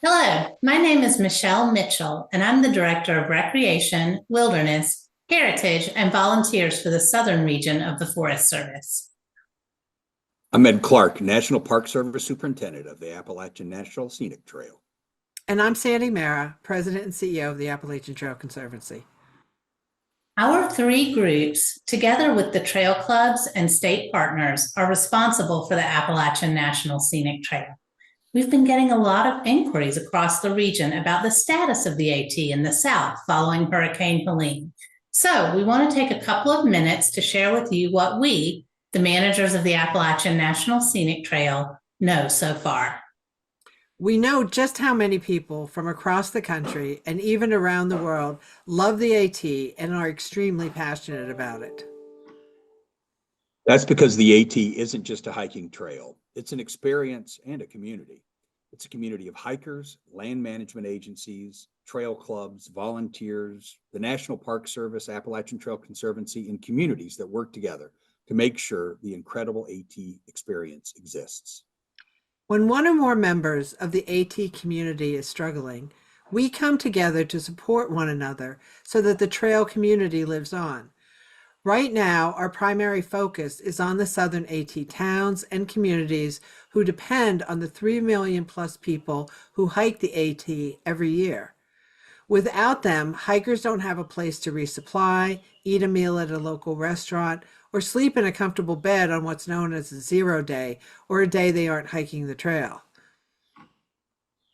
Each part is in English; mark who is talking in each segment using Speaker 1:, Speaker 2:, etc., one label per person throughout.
Speaker 1: Hello, my name is Michelle Mitchell, and I'm the Director of Recreation, Wilderness, Heritage, and Volunteers for the Southern region of the Forest Service.
Speaker 2: I'm Ed Clark, National Park Service Superintendent of the Appalachian National Scenic Trail.
Speaker 3: And I'm Sandi Marra, President and CEO of the Appalachian Trail Conservancy.
Speaker 1: Our three groups, together with the trail clubs and state partners, are responsible for the Appalachian National Scenic Trail. We've been getting a lot of inquiries across the region about the status of the AT in the South following Hurricane Helene. So we want to take a couple of minutes to share with you what we, the managers of the Appalachian National Scenic Trail, know so far.
Speaker 3: We know just how many people from across the country and even around the world love the AT and are extremely passionate about it.
Speaker 2: That's because the AT isn't just a hiking trail. It's an experience and a community. It's a community of hikers, land management agencies, trail clubs, volunteers, the National Park Service, Appalachian Trail Conservancy, and communities that work together to make sure the incredible AT experience exists.
Speaker 3: When one or more members of the AT community is struggling, we come together to support one another so that the trail community lives on. Right now, our primary focus is on the Southern AT towns and communities who depend on the 3 million plus people who hike the AT every year. Without them, hikers don't have a place to resupply, eat a meal at a local restaurant, or sleep in a comfortable bed on what's known as a 0 day, or a day they aren't hiking the trail.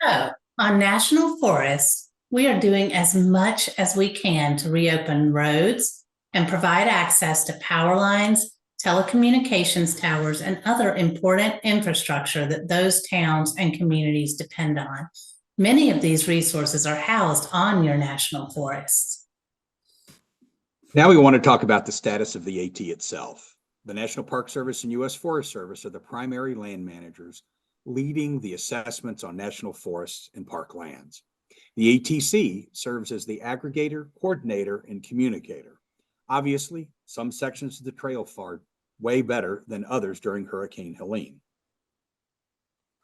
Speaker 1: So, on national forests, we are doing as much as we can to reopen roads and provide access to power lines, telecommunications towers, and other important infrastructure that those towns and communities depend on. Many of these resources are housed on your national forests.
Speaker 2: Now we want to talk about the status of the AT itself. The National Park Service and U.S. Forest Service are the primary land managers leading the assessments on national forests and park lands. The ATC serves as the aggregator, coordinator, and communicator. Obviously, some sections of the trail fared way better than others during Hurricane Helene.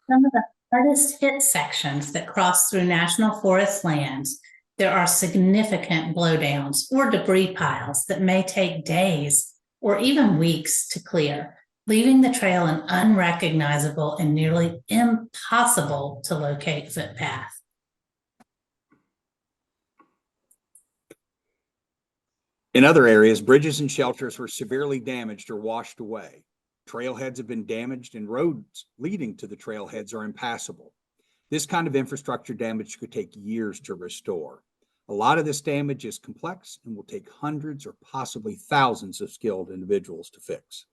Speaker 1: Some of the hardest hit sections that cross through national forest lands, there are significant blowdowns or debris piles that may take days or even weeks to clear, leaving the trail an unrecognizable and nearly impossible to locate footpath.
Speaker 2: In other areas, bridges and shelters were severely damaged or washed away. Trailheads have been damaged and roads leading to the trailheads are impassable. This kind of infrastructure damage could take years to restore. A lot of this damage is complex and will take hundreds or possibly thousands of skilled individuals to fix.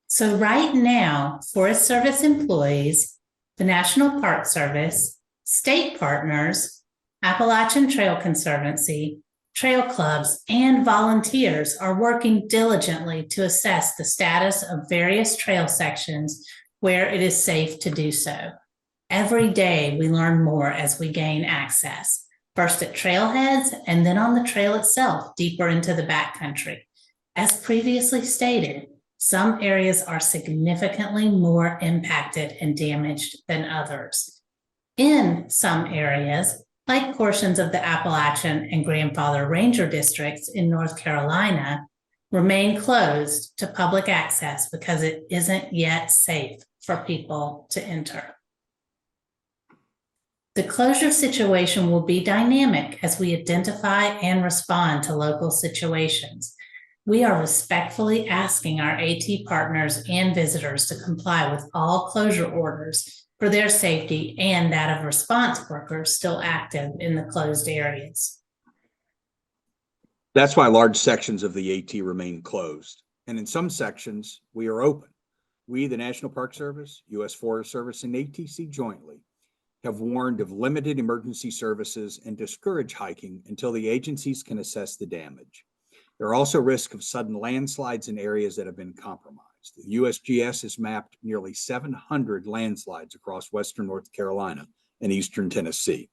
Speaker 1: So right now, Forest Service employees, the National Park Service, state partners, Appalachian Trail Conservancy, trail clubs, and volunteers are working diligently to assess the status of various trail sections where it is safe to do so. Every day we learn more as we gain access, first at trailheads and then on the trail itself, deeper into the backcountry. As previously stated, some areas are significantly more impacted and damaged than others. In some areas, like portions of the Appalachian and Grandfather Ranger districts in North Carolina, remain closed to public access because it isn't yet safe for people to enter. The closure situation will be dynamic as we identify and respond to local situations. We are respectfully asking our AT partners and visitors to comply with all closure orders for their safety and that of response workers still active in the closed areas.
Speaker 2: That's why large sections of the AT remain closed. And in some sections, we are open. We, the National Park Service, U.S. Forest Service, and ATC jointly have warned of limited emergency services and discourage hiking until the agencies can assess the damage. There are also risks of sudden landslides in areas that have been compromised. The USGS has mapped nearly 700 landslides across western North Carolina and eastern Tennessee.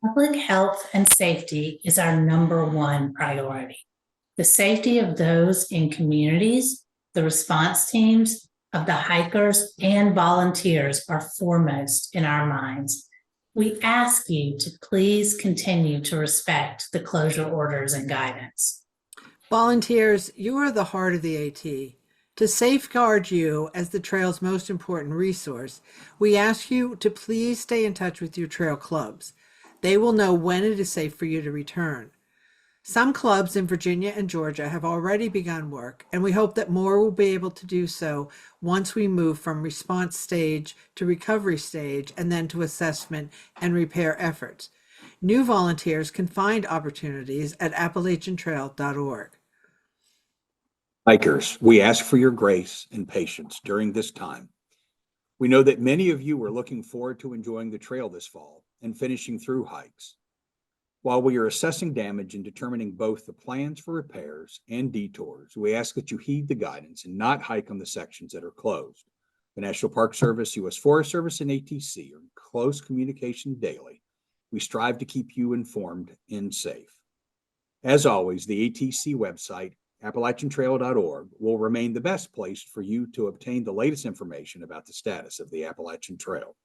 Speaker 1: Public health and safety is our number one priority. The safety of those in communities, the response teams, of the hikers and volunteers are foremost in our minds. We ask you to please continue to respect the closure orders and guidance.
Speaker 3: Volunteers, you are the heart of the AT. To safeguard you as the trail's most important resource, we ask you to please stay in touch with your trail clubs. They will know when it is safe for you to return. Some clubs in Virginia and Georgia have already begun work, and we hope that more will be able to do so once we move from response stage to recovery stage and then to assessment and repair efforts. New volunteers can find opportunities at appalachiantrail.org.
Speaker 2: Hikers, we ask for your grace and patience during this time. We know that many of you are looking forward to enjoying the trail this fall and finishing through hikes. While we are assessing damage and determining both the plans for repairs and detours, we ask that you heed the guidance and not hike on the sections that are closed. The National Park Service, U.S. Forest Service, and ATC are in close communication daily. We strive to keep you informed and safe. As always, the ATC website, appalachiantrail.org, will remain the best place for you to obtain the latest information about the status of the Appalachian Trail.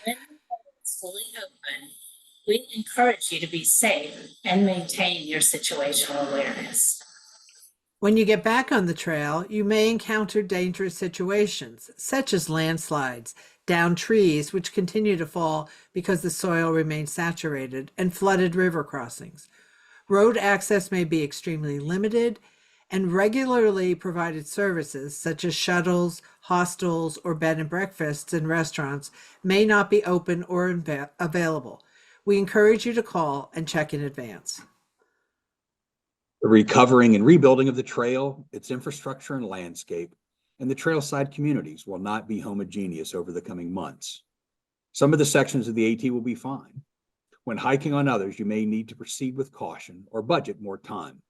Speaker 1: When the trail is fully open, we encourage you to be safe and maintain your situational awareness.
Speaker 3: When you get back on the trail, you may encounter dangerous situations, such as landslides, downed trees which continue to fall because the soil remains saturated, and flooded river crossings. Road access may be extremely limited, and regularly provided services such as shuttles, hostels, or bed and breakfasts and restaurants may not be open or available. We encourage you to call and check in advance.
Speaker 2: The recovering and rebuilding of the trail, its infrastructure and landscape, and the trailside communities will not be homogeneous over the coming months. Some of the sections of the AT will be fine. When hiking on others, you may need to proceed with caution or budget more time.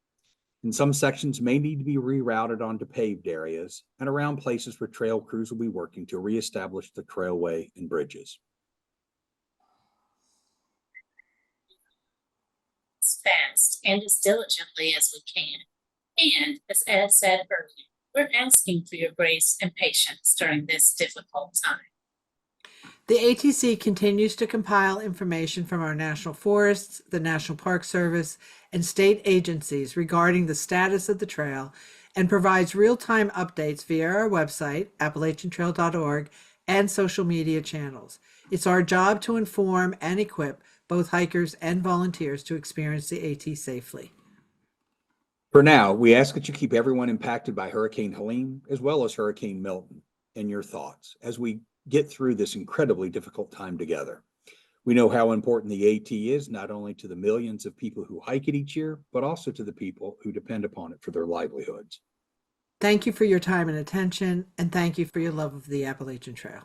Speaker 2: And some sections may need to be rerouted onto paved areas and around places where trail crews will be working to reestablish the trailway and bridges.
Speaker 1: As fast and as diligently as we can. And as Ed said earlier, we're asking for your grace and patience during this difficult time.
Speaker 3: The ATC continues to compile information from our national forests, the National Park Service, and state agencies regarding the status of the trail and provides real-time updates via our website, appalachiantrail.org, and social media channels. It's our job to inform and equip both hikers and volunteers to experience the AT safely.
Speaker 2: For now, we ask that you keep everyone impacted by Hurricane Helene as well as Hurricane Milton in your thoughts as we get through this incredibly difficult time together. We know how important the AT is, not only to the millions of people who hike it each year, but also to the people who depend upon it for their livelihoods.
Speaker 3: Thank you for your time and attention, and thank you for your love of the Appalachian Trail.